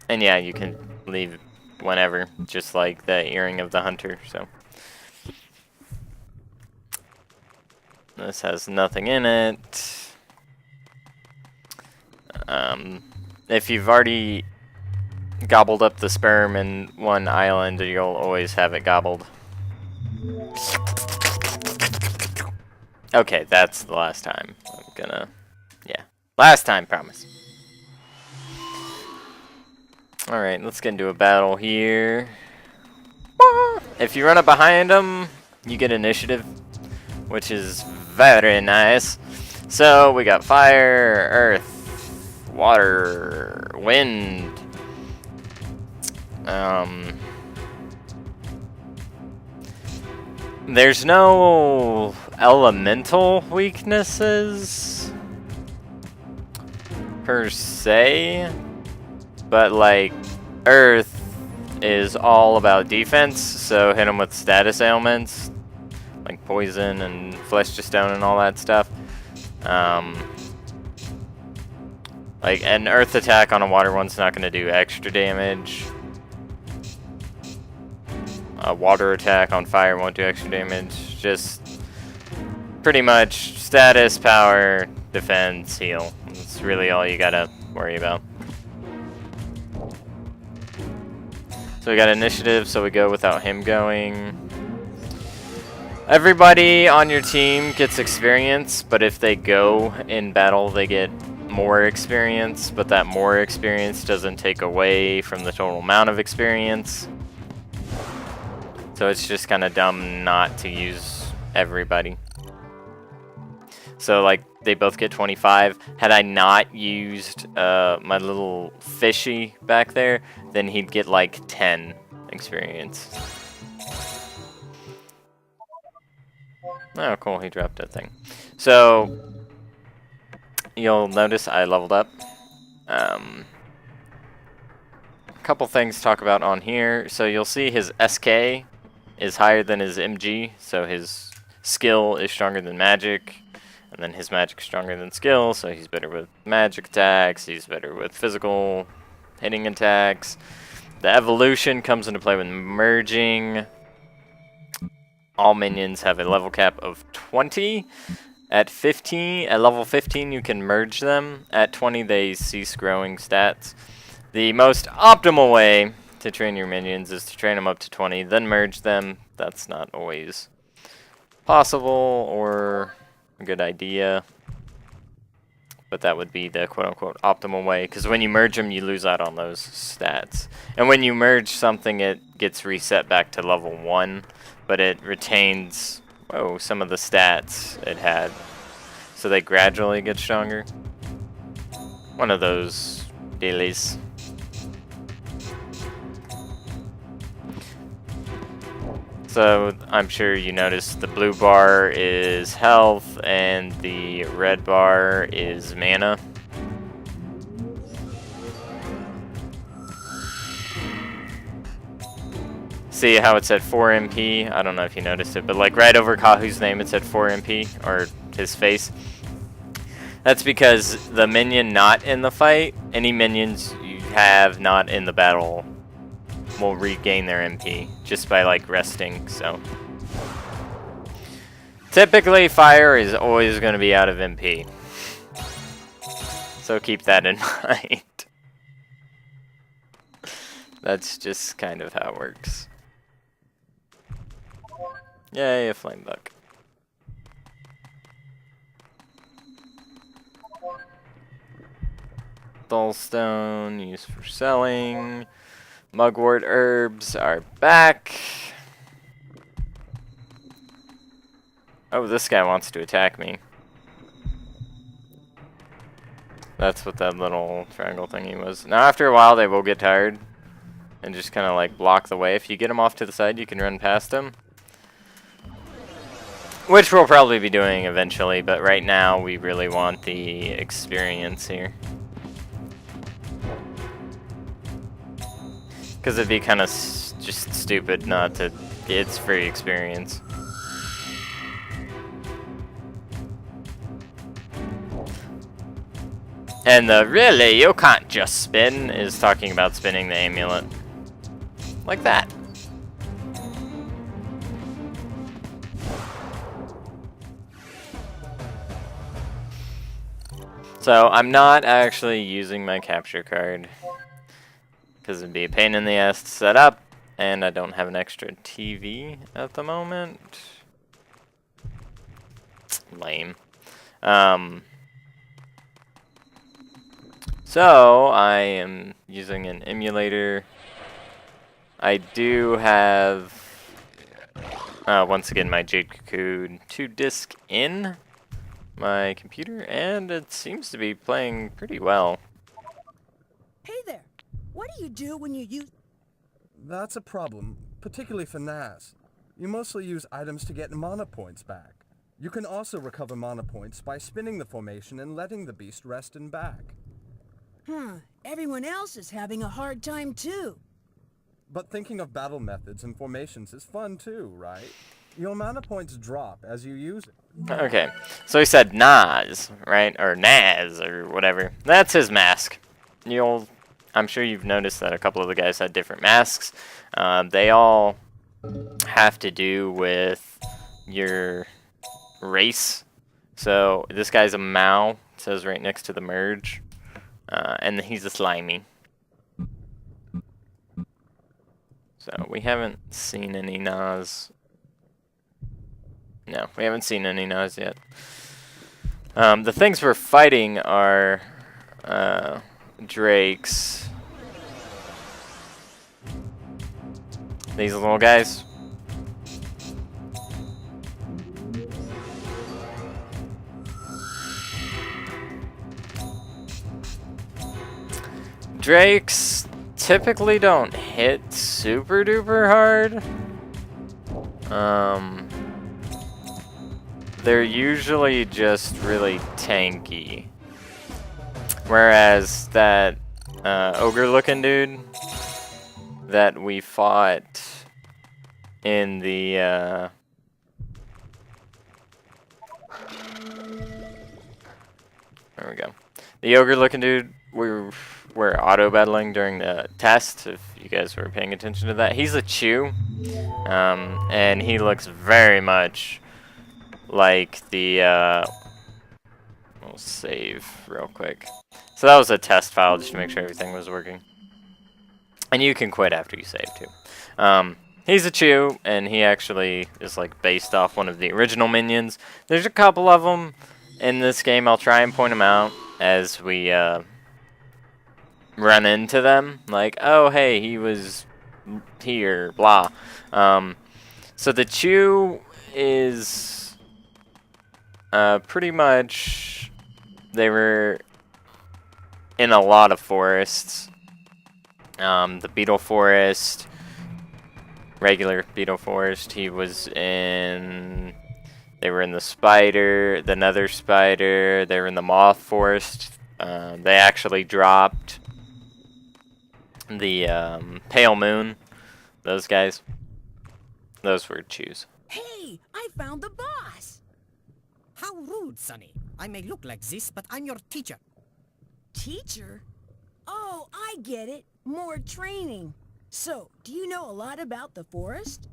And yeah, you can leave whenever, just like the earring of the hunter, so. This has nothing in it. If you've already gobbled up the sperm in one island, you'll always have it gobbled. Okay, that's the last time. I'm gonna... Yeah. Last time, promise. Alright, let's get into a battle here. If you run up behind them, you get initiative, which is very nice. So, we got fire, earth, water, wind. There's no elemental weaknesses per se, but like earth is all about defense, so hit them with status ailments like poison and flesh to stone and all that stuff. Like an earth attack on a water one's not going to do extra damage. A water attack on fire won't do extra damage. Just pretty much status, power, defense, heal. That's really all you gotta worry about. So we got initiative, so we go without him going. Everybody on your team gets experience, but if they go in battle, they get more experience, but that more experience doesn't take away from the total amount of experience. So it's just kind of dumb not to use everybody. So like they both get 25. Had I not used my little fishy back there, then he'd get like 10 experience. Oh, cool, he dropped that thing. So you'll notice I leveled up. A couple things to talk about on here. So you'll see his SK is higher than his MG, so his skill is stronger than magic, and then his magic is stronger than skill, so he's better with magic attacks, he's better with physical hitting attacks. The evolution comes into play with merging. All minions have a level cap of 20. At level 15 you can merge them. At 20 they cease growing stats. The most optimal way to train your minions is to train them up to 20, then merge them. That's not always possible or a good idea, but that would be the quote-unquote optimal way, because when you merge them, you lose out on those stats. And when you merge something, it gets reset back to level 1, but it retains, some of the stats it had. So they gradually get stronger. One of those dailies. So I'm sure you noticed the blue bar is health and the red bar is mana. See how it said 4 MP? I don't know if you noticed it, but like right over Kahu's name it said 4 MP, or his face. That's because the minion not in the fight, any minions you have not in the battle will regain their MP just by like resting, so. Typically fire is always going to be out of MP. So keep that in mind. That's just kind of how it works. Yay, a flame buck. Dullstone used for selling. Mugwort herbs are back. Oh, this guy wants to attack me. That's what that little triangle thingy was. Now after a while they will get tired and just kind of like block the way. If you get them off to the side, you can run past them. Which we'll probably be doing eventually, but right now we really want the experience here. Because it'd be kind of just stupid not to. It's free experience. And the really, you can't just spin is talking about spinning the amulet. Like that. So I'm not actually using my capture card because it'd be a pain in the ass to set up, and I don't have an extra TV at the moment. Lame. So I am using an emulator. I do have, once again, my Jade Cocoon 2-disc in my computer, and it seems to be playing pretty well. Hey there! What do you do when you use... That's a problem, particularly for Naz. You mostly use items to get mana points back. You can also recover mana points by spinning the formation and letting the beast rest and back. Everyone else is having a hard time too. But thinking of battle methods and formations is fun too, right? Your mana points drop as you use it. Okay, so he said Naz, right? Or Naz, or whatever. That's his mask. I'm sure you've noticed that a couple of the guys had different masks. They all have to do with your race. So this guy's a Mao, it says right next to the merge. And he's a slimy. So we haven't seen any Naz. No, we haven't seen any Naz yet. The things we're fighting are drakes. These little guys. Drakes typically don't hit super duper hard. They're usually just really tanky. Whereas that ogre looking dude that we fought in the there we go. The ogre looking dude we're auto battling during the test, if you guys were paying attention to that. He's a Chew, and he looks very much like the, we'll save real quick. So that was a test file just to make sure everything was working. And you can quit after you save too. He's a Chew, and he actually is like based off one of the original minions. There's a couple of them in this game. I'll try and point them out as we, run into them, like, oh hey, he was here, blah. So the Chew is pretty much, they were in a lot of forests. The beetle forest, regular beetle forest. He was in, they were in the spider, the nether spider. They were in the moth forest. They actually dropped the pale moon, those guys, those were Chews. Hey, I found the boss! How rude, Sonny. I may look like this, but I'm your teacher. Teacher? Oh, I get it. More training. So, do you know a lot about the forest?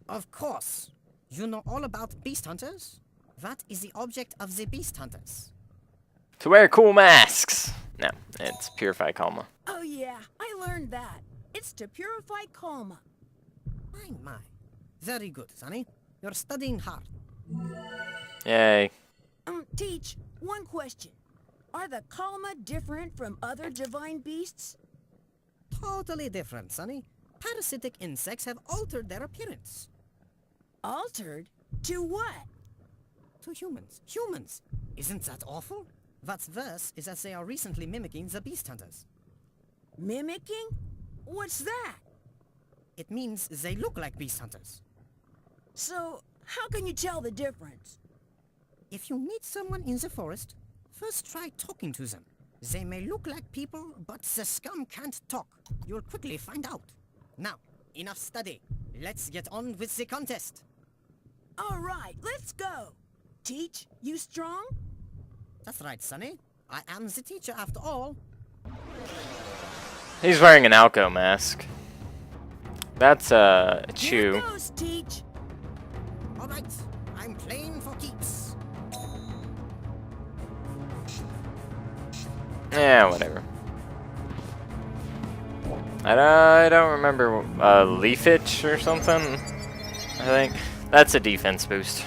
Of course. You know all about beast hunters? That is the object of the beast hunters. To wear cool masks. No, it's Purify Calma. Oh yeah, I learned that. It's to purify Kalma. My. Very good, Sonny. You're studying hard. Yay. Teach, one question. Are the Kalma different from other divine beasts? Totally different, Sonny. Parasitic insects have altered their appearance. Altered? To what? To humans. Humans! Isn't that awful? What's worse is that they are recently mimicking the beast hunters. Mimicking? What's that? It means they look like beast hunters. So, how can you tell the difference? If you meet someone in the forest, first try talking to them. They may look like people, but the scum can't talk. You'll quickly find out. Now, enough study. Let's get on with the contest. All right, let's go. Teach, you strong? That's right, Sonny. I am the teacher after all. He's wearing an Alco mask. That's Here Chew. goes, Teach. Alright, I'm playing for keeps. Yeah, whatever. I don't remember Leaf Itch or something. I think that's a defense boost.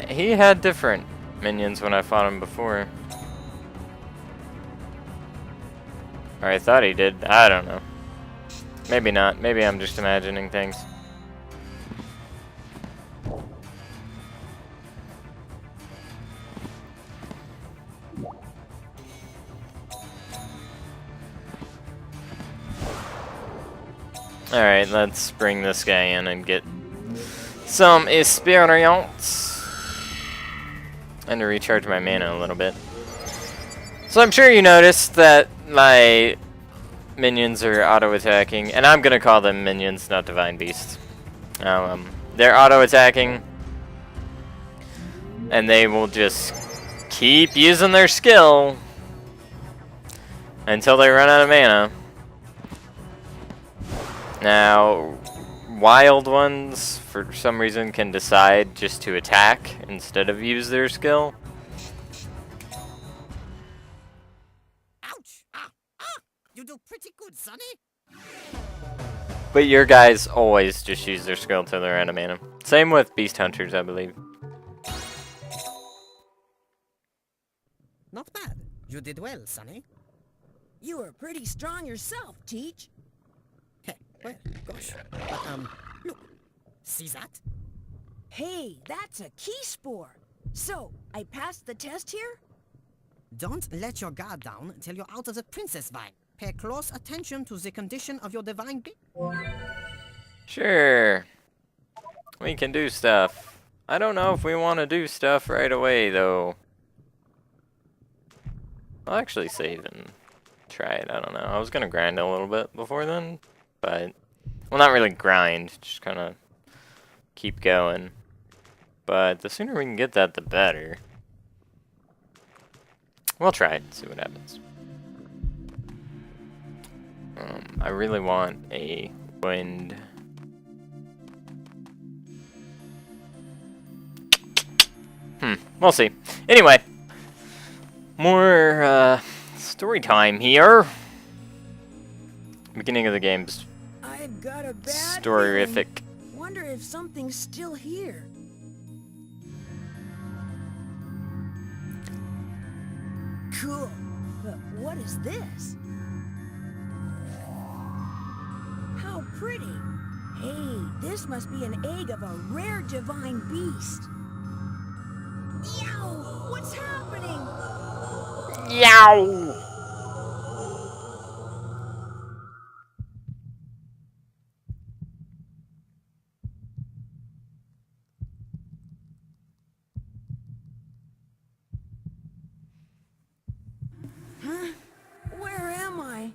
He had different minions when I fought him before. Or I thought he did. I don't know. Maybe not. Maybe I'm just imagining things. Alright, let's bring this guy in and get some experience. And to recharge my mana a little bit. So I'm sure you noticed that my minions are auto-attacking, and I'm gonna call them minions, not divine beasts. They're auto-attacking, and they will just keep using their skill until they run out of mana. Now, wild ones, for some reason, can decide just to attack instead of use their skill. Ouch! You do pretty good, Sonny. But your guys always just use their skill till they're out of mana. Same with beast hunters, I believe. Not bad. You did well, Sonny. You were pretty strong yourself, Teach. Hey, well, gosh. But, look. See that? Hey, that's a key spore. So, I passed the test here? Don't let your guard down till you're out of the princess vine. Pay close attention to the condition of your divine being. Sure. We can do stuff. I don't know if we want to do stuff right away, though. I'll actually save and try it. I don't know. I was going to grind a little bit before then, but... Well, not really grind. Just kind of keep going. But the sooner we can get that, the better. We'll try it and see what happens. I really want a wind. We'll see. Anyway, more story time here. Beginning of the game's I've got a bad storyrific. feeling. Wonder if something's still here. Cool. But what is this? How pretty. Hey, this must be an egg of a rare divine beast. Yow! What's happening? Yow! Huh? Where am I?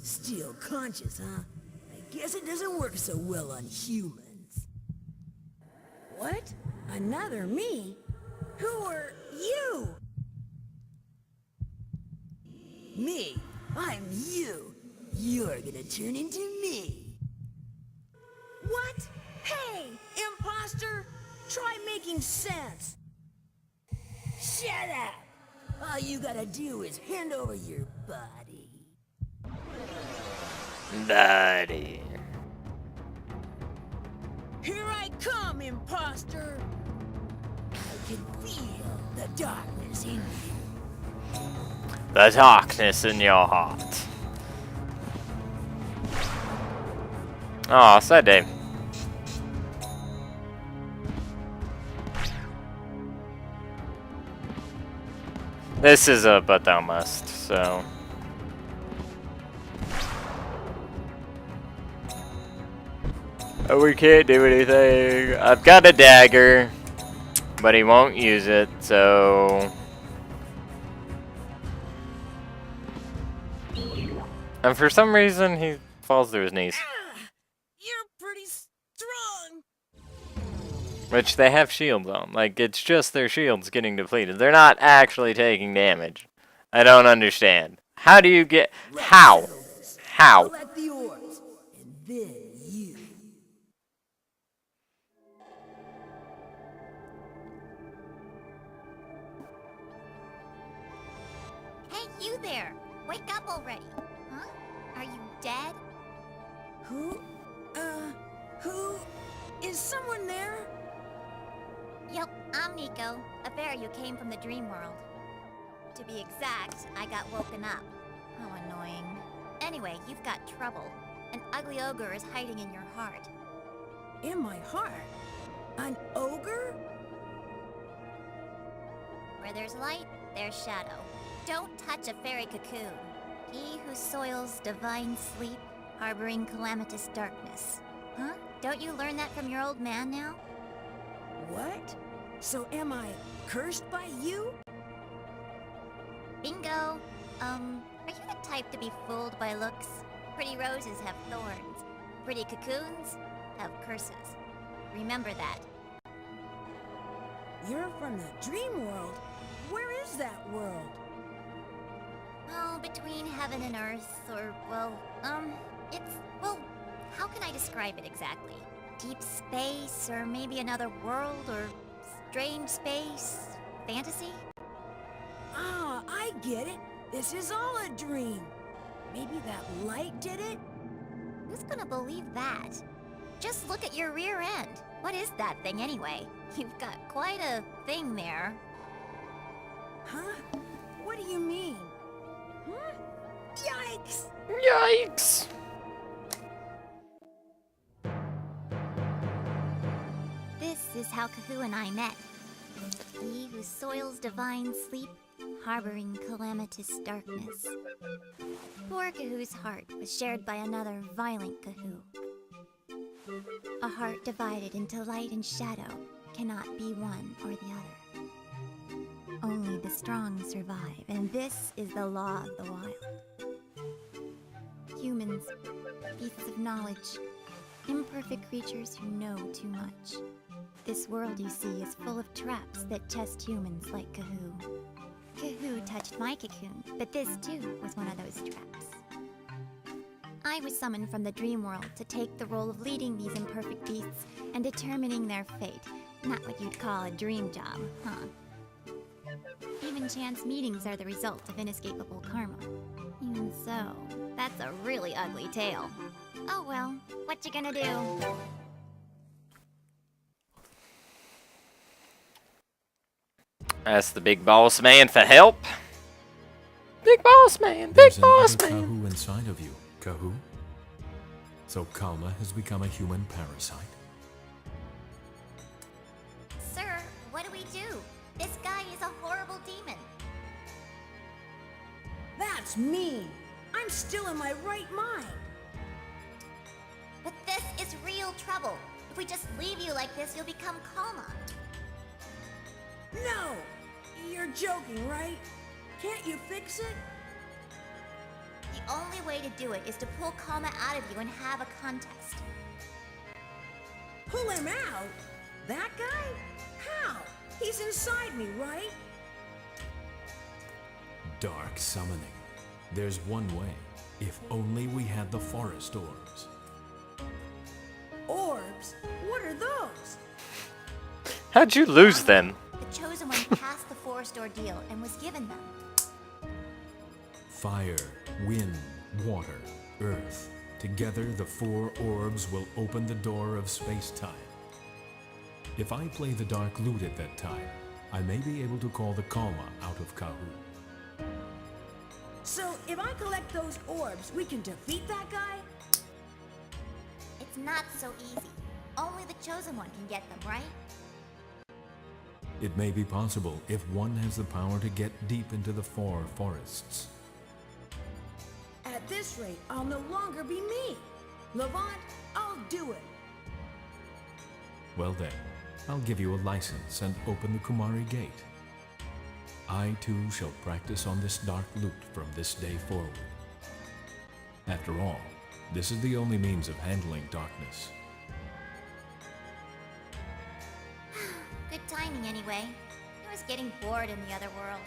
Still conscious, huh? I guess it doesn't work so well on humans. What? Another me? Who are you? Me? I'm you. You're gonna turn into me. What? Hey, imposter! Try making sense. Shut up! All you gotta do is hand over your body. Daddy. Here I come, imposter! I can feel the darkness in you. The darkness in your heart. Aw, sad day. This is a but thou must, so... Oh, we can't do anything. I've got a dagger, but he won't use it, so... And for some reason, he falls to his knees. You're pretty strong. Which they have shields on. Like, it's just their shields getting depleted. They're not actually taking damage. I don't understand. How do you get... How? How? Collect the orbs, and then you. Hey, you there! Wake up already! Huh? Are you dead? Who? Who? Is someone there? Yep, I'm Nico, a fairy who came from the dream world. To be exact, I got woken up. How annoying. Anyway, you've got trouble. An ugly ogre is hiding in your heart. In my heart? An ogre? Where there's light, there's shadow. Don't touch a fairy cocoon. He who soils divine sleep, harboring calamitous darkness. Huh? Don't you learn that from your old man now? What? So am I cursed by you? Bingo! Are you the type to be fooled by looks? Pretty roses have thorns. Pretty cocoons have curses. Remember that. You're from the dream world. Where is that world? Oh, between heaven and earth, or, well, how can I describe it exactly? Deep space, or maybe another world, or strange space? Fantasy? Ah, I get it. This is all a dream. Maybe that light did it? Who's gonna believe that? Just look at your rear end. What is that thing anyway? You've got quite a thing there. Huh? What do you mean? Huh? Yikes! Yikes! This is how Kahu and I met. He who soils divine sleep, harboring calamitous darkness. Poor Kahu's heart was shared by another violent Kahu. A heart divided into light and shadow cannot be one or the other. Only the strong survive, and this is the law of the wild. Humans, beasts of knowledge, imperfect creatures who know too much. This world, you see, is full of traps that test humans like Kahu. Kahu touched my cocoon, but this too was one of those traps. I was summoned from the dream world to take the role of leading these imperfect beasts and determining their fate. Not what you'd call a dream job, huh? Even chance meetings are the result of inescapable karma. Even so, that's a really ugly tale. Oh well, what you gonna do? Ask the big boss man for help. Big boss man, big There's boss another man. Kahu inside of you, Kahu. So Kalma has become a human parasite. Sir, what do we do? This guy is a horrible demon. That's mean. I'm still in my right mind. But this is real trouble. If we just leave you like this, you'll become Kalma. No! You're joking, right? Can't you fix it? The only way to do it is to pull Kalma out of you and have a contest. Pull him out? That guy? How? He's inside me, right? Dark summoning. There's one way. If only we had the forest orbs. Orbs? What are those? How'd you lose them? The Chosen One passed the forest ordeal and was given them. Fire, wind, water, earth. Together, the 4 orbs will open the door of space-time. If I play the Dark Lute at that time, I may be able to call the Kalma out of Kahu. So, if I collect those orbs, we can defeat that guy? It's not so easy. Only the Chosen One can get them, right? It may be possible if one has the power to get deep into the 4 forests. At this rate, I'll no longer be me. Levant, I'll do it. Well then, I'll give you a license and open the Kumari Gate. I too shall practice on this dark lute from this day forward. After all, this is the only means of handling darkness. Good timing anyway. I was getting bored in the other world.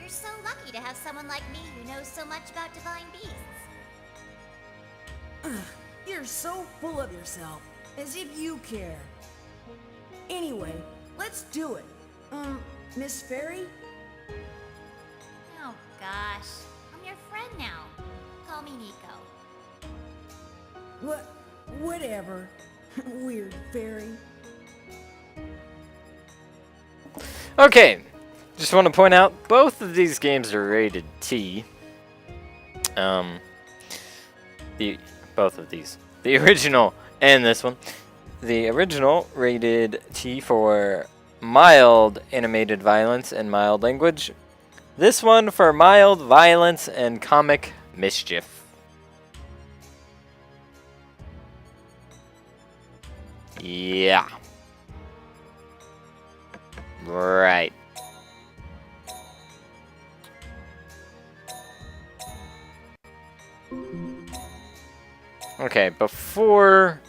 You're so lucky to have someone like me who knows so much about divine beasts. You're so full of yourself, as if you care. Anyway, let's do it. Miss Fairy? Oh gosh, I'm your friend now. Call me Nico. Whatever. Weird fairy. Okay, just want to point out both of these games are rated T. Both of these, the original and this one. The original rated T for mild animated violence and mild language. This one for mild violence and comic mischief. Yeah. Right. Okay, before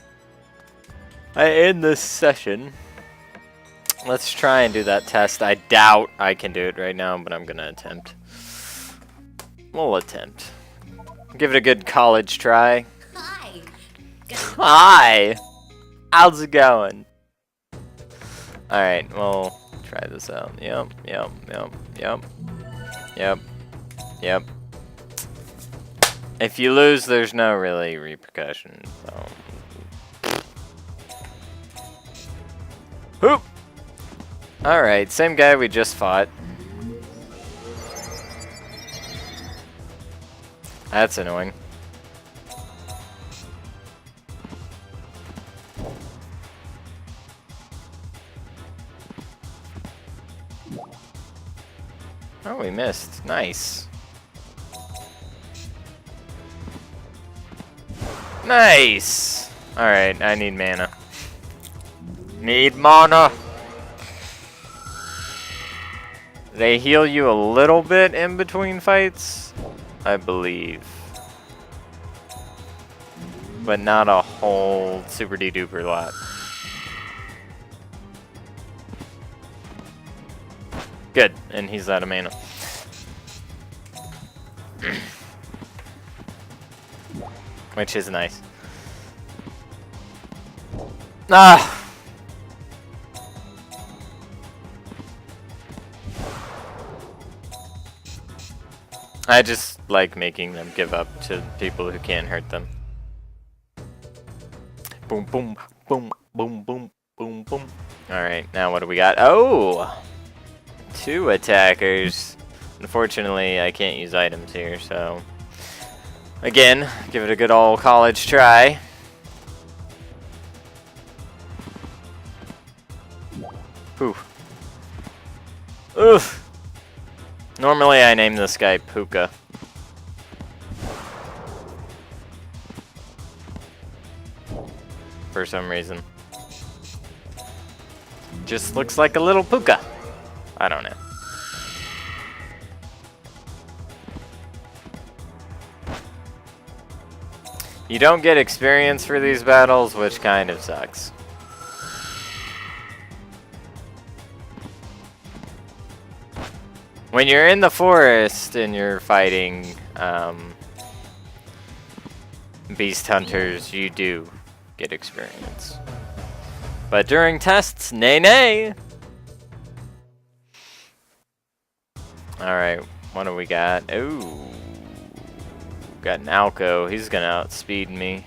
I end this session, let's try and do that test. I doubt I can do it right now, but I'm gonna attempt. We'll attempt. Give it a good college try. Hi. Hi! How's it going? Alright, we'll try this out. Yep. If you lose, there's no really repercussion, so. Hoop! Alright, same guy we just fought. That's annoying. Oh, we missed. Nice. Nice! Alright, I need mana. Need mana! They heal you a little bit in between fights, I believe. But not a whole super de-duper lot. Good, and he's out of mana. Which is nice. Ah! I just like making them give up to people who can't hurt them. Boom, boom, boom, boom, boom, boom, boom. Alright, now what do we got? Oh! 2 attackers. Unfortunately, I can't use items here, so... Again, give it a good old college try. Whew. Oof. Normally I name this guy Puka. For some reason. Just looks like a little Puka. I don't know. You don't get experience for these battles, which kind of sucks. When you're in the forest and you're fighting beast hunters, you do get experience. But during tests, nay nay! Alright, what do we got? Ooh. Got an Alco. He's gonna outspeed me.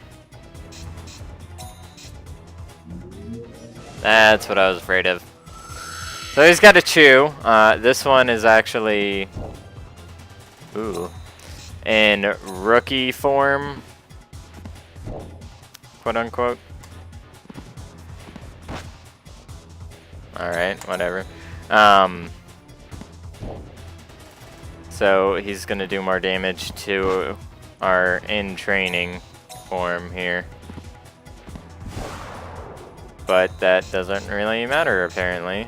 That's what I was afraid of. So he's got a Chew. This one is actually... Ooh. In rookie form. Quote unquote. Alright, whatever. So he's gonna do more damage to our in training form here. But that doesn't really matter apparently.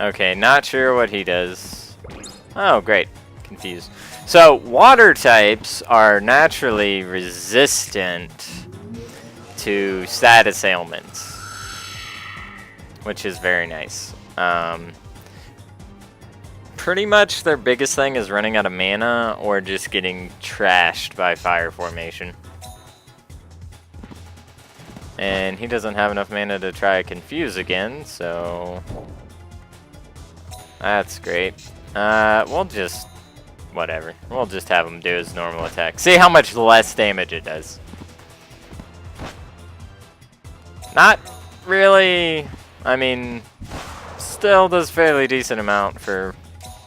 Okay, not sure what he does. Oh, great. Confused. So, water types are naturally resistant to status ailments, which is very nice. Pretty much their biggest thing is running out of mana or just getting trashed by fire formation. And he doesn't have enough mana to try Confuse again, so that's great. We'll just, whatever. We'll just have him do his normal attack. See how much less damage it does. Not really, I mean, still does fairly decent amount for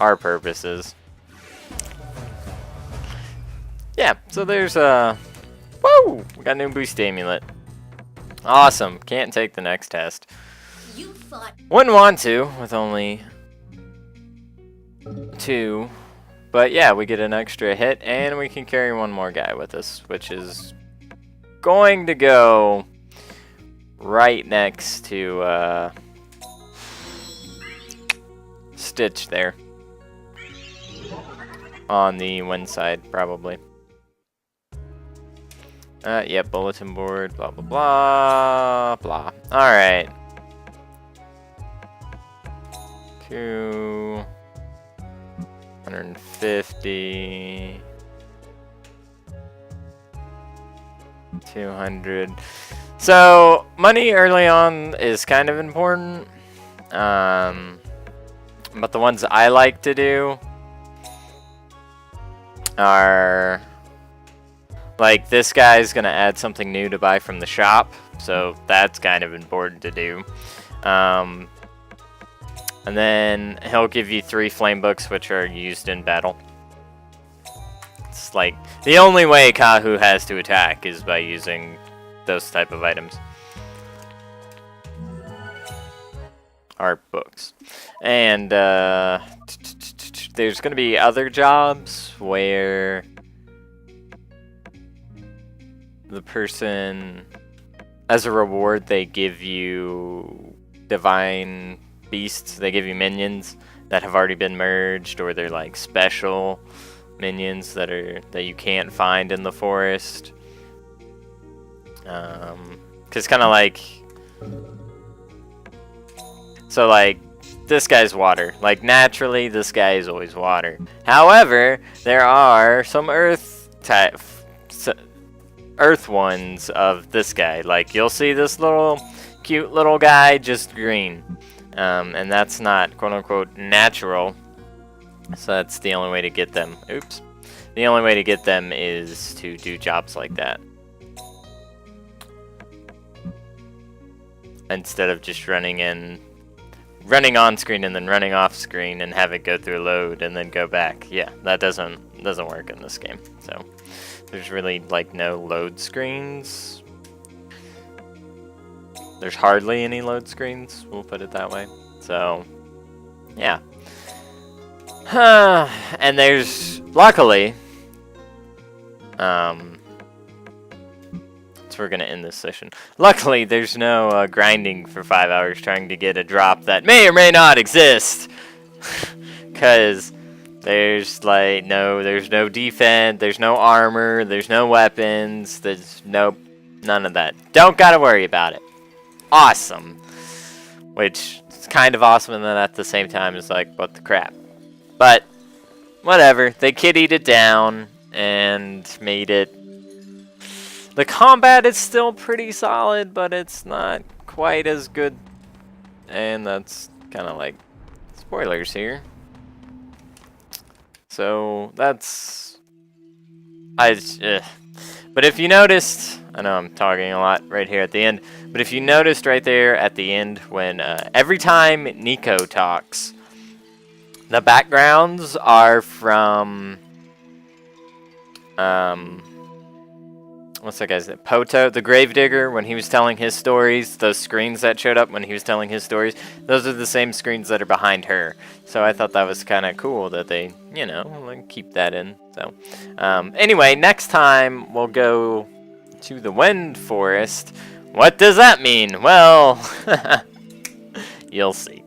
our purposes. Yeah, so there's woo! We got a new boost amulet. Awesome. Can't take the next test. You thought Wouldn't want to with only 2. But yeah, we get an extra hit and we can carry one more guy with us, which is going to go right next to Stitch there. On the wind side, probably. Yeah, bulletin board, blah, blah, blah, blah. Alright. 250. 200. So, money early on is kind of important. But the ones I like to do are, like, this guy's gonna add something new to buy from the shop, so that's kind of important to do. And then he'll give you 3 flame books, which are used in battle. It's like the only way Kahu has to attack is by using those type of items. Art books. And there's gonna be other jobs where the person, as a reward, they give you divine beasts. They give you minions that have already been merged, or they're like special minions that you can't find in the forest. 'Cause kind of like, so like this guy's water. Like naturally, this guy is always water. However, there are some earth type. Earth ones of this guy. Like you'll see this little cute little guy just green, and that's not quote unquote natural, so that's the only way to get them. Oops. The only way to get them is to do jobs like that instead of just running on screen and then running off screen and have it go through load and then go back. Yeah, that doesn't work in this game. So there's really like no load screens. There's hardly any load screens, we'll put it that way. So yeah. And there's luckily so we're gonna end this session. Luckily there's no grinding for 5 hours trying to get a drop that may or may not exist. Cause there's like there's no defense, there's no armor, there's no weapons, there's none of that. Don't gotta worry about it. Awesome. Which is kind of awesome, and then at the same time it's like, what the crap. But whatever, they kiddied it down and made it. The combat is still pretty solid, but it's not quite as good. And that's kind of like spoilers here. So that's but if you noticed, I know I'm talking a lot right here at the end, but if you noticed right there at the end when every time Nico talks, the backgrounds are from what's that guy's name? Poto, the Gravedigger, when he was telling his stories, those screens that showed up when he was telling his stories, those are the same screens that are behind her. So I thought that was kind of cool that they, like keep that in. So anyway, next time we'll go to the Wind Forest. What does that mean? Well, you'll see.